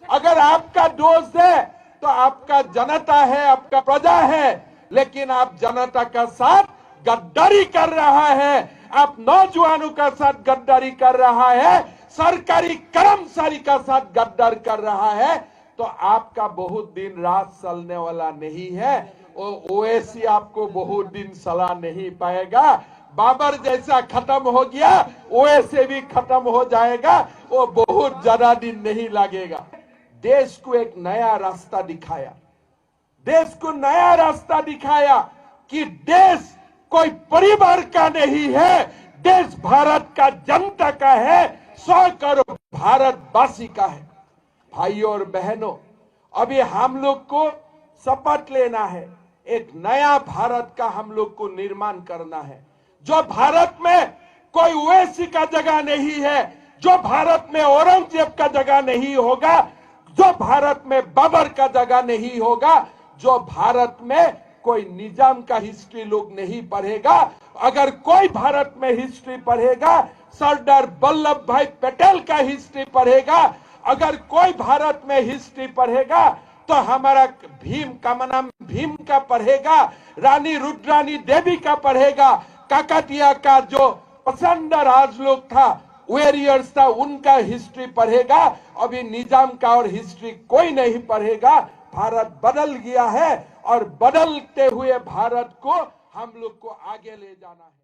अगर आपका दोस्त है तो आपका जनता है, आपका प्रजा है, लेकिन आप जनता का साथ गद्दारी कर रहा है, आप नौजवानों का साथ गद्दारी कर रहा है, सरकारी कर्मचारी का साथ गद्दार कर रहा है, तो आपका बहुत दिन रात चलने वाला नहीं है। ओवैसी आपको बहुत दिन चला नहीं पाएगा। बाबर जैसा खत्म हो गया, ओवैसी भी खत्म हो जाएगा, वो बहुत ज्यादा दिन नहीं लगेगा। देश को एक नया रास्ता दिखाया, देश को नया रास्ता दिखाया कि देश कोई परिवार का नहीं है, देश भारत का जनता का है, 100 करोड़ भारतवासी का है। भाइयों और बहनों, अभी हम लोग को शपथ लेना है, एक नया भारत का हम लोग को निर्माण करना है, जो भारत में कोई ओवैसी का जगह नहीं है, जो भारत में औरंगजेब का जगह नहीं होगा, जो भारत में बाबर का जगह नहीं होगा, जो भारत में कोई निजाम का हिस्ट्री लोग नहीं पढ़ेगा। अगर कोई भारत में हिस्ट्री पढ़ेगा, सरदार वल्लभ भाई पटेल का हिस्ट्री पढ़ेगा। अगर कोई भारत में हिस्ट्री पढ़ेगा तो हमारा भीम का नाम भीम का पढ़ेगा, रानी रुद्रानी देवी का पढ़ेगा, काकतिया का जो पसंद राज लोग था, वॉरियर्स था, उनका हिस्ट्री पढ़ेगा। अभी निजाम का और हिस्ट्री कोई नहीं पढ़ेगा। भारत बदल गया है और बदलते हुए भारत को हम लोग को आगे ले जाना है।